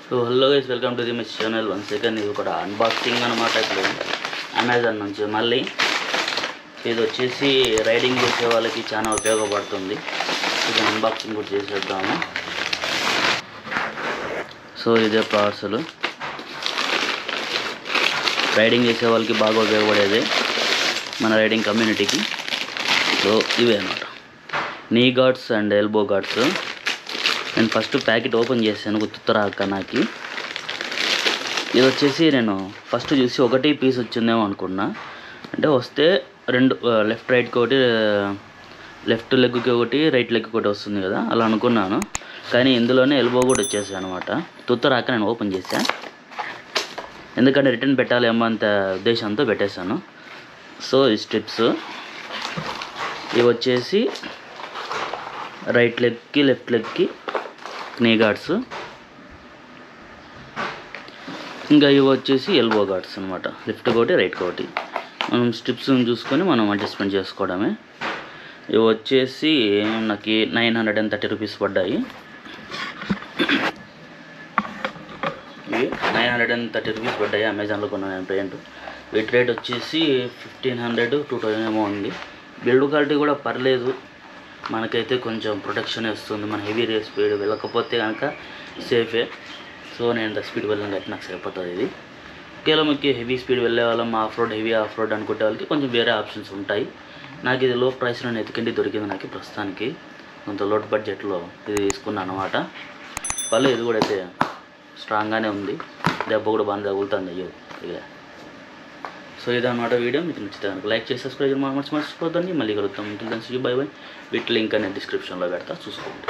So hello guys, welcome to the my channel. One second, ఇది కూడా unboxing అనమాట. ఇప్పుడు అమెజాన్ నుంచి మళ్ళీ ఇది వచ్చేసి రైడింగ్ చేసే వాళ్ళకి చాలా ఉపయోగపడుతుంది. ఇది అన్బాక్సింగ్ కూడా చేసేద్దాము. సో ఇదే పార్సల్, రైడింగ్ చేసే వాళ్ళకి బాగా ఉపయోగపడేది మన రైడింగ్ కమ్యూనిటీకి. సో ఇవే అన్నమాట, నీ గార్డ్స్ అండ్ ఎల్బో గార్డ్స్. నేను ఫస్ట్ ప్యాకెట్ ఓపెన్ చేశాను, గుర్తురాక నాకు. ఇది వచ్చేసి నేను ఫస్ట్ చూసి ఒకటి పీస్ వచ్చిందేమో అనుకున్నా. అంటే వస్తే రెండు, లెఫ్ట్ రైట్కి ఒకటి, లెఫ్ట్ లెగ్కి ఒకటి, రైట్ లెగ్కి ఒకటి వస్తుంది కదా, అలా అనుకున్నాను. కానీ ఇందులోనే ఎల్బో కూడా వచ్చేసాయి అనమాట. తుత్తరాక నేను ఓపెన్ చేశాను, ఎందుకంటే రిటర్న్ పెట్టాలేమో అంత ఉద్దేశంతో పెట్టేశాను. సో ఈ స్ట్రిప్స్ ఇవి వచ్చేసి రైట్ లెగ్కి, లెఫ్ట్ లెగ్కి నీ గార్డ్స్. ఇంకా ఇవి వచ్చేసి ఎల్బో గార్డ్స్ అనమాట, లెఫ్ట్ ఒకటి, రైట్ ఒకటి. మనం స్ట్రిప్స్ని చూసుకొని మనం అడ్జస్ట్మెంట్ చేసుకోవడమే. ఇవి వచ్చేసి నాకు 930 రూపీస్ పడ్డాయి. ఇవి 930 రూపీస్ పడ్డాయి, అమెజాన్లో కొన్నాను ప్యాంట్. వీటి రేట్ వచ్చేసి 1500 2000 ఏమో ఉంది. బిల్డ్ క్వాలిటీ కూడా పర్లేదు, మనకైతే కొంచెం ప్రొటెక్షన్ ఇస్తుంది. మన హెవీ స్పీడ్ వెళ్ళకపోతే కనుక సేఫే. సో నేను ఎంత స్పీడ్ వెళ్ళాను కాబట్టి నాకు సరిపోతుంది ఇది. కేవలం మనకి హెవీ స్పీడ్ వెళ్ళే వాళ్ళం, of road, heavy of road అనుకునే వాళ్ళకి కొంచెం వేరే ఆప్షన్స్ ఉంటాయి. నాకు ఇది లో ప్రైస్లో ఎతికండి దొరికింది నాకు ప్రస్తుతానికి. కొంత లో బడ్జెట్లో ఇది తీసుకున్నాను అనమాట. పర్లేదు, ఇది కూడా అయితే స్ట్రాంగ్గానే ఉంది. దెబ్బ కూడా బాగా తగులుతుంది. అయ్యో ఇక. సో ఇదన్నమాట వీడియో. మీకు నచ్చితే కనుక లైక్ చేసి సబ్స్క్రైబ్ మర్చిపోద్దండి. మళ్ళీ కలుగుతాం. ఇంటికి బై బై. వీటి లింక్ అనేది డిస్క్రిప్షన్లో పెడతా, చూసుకోండి.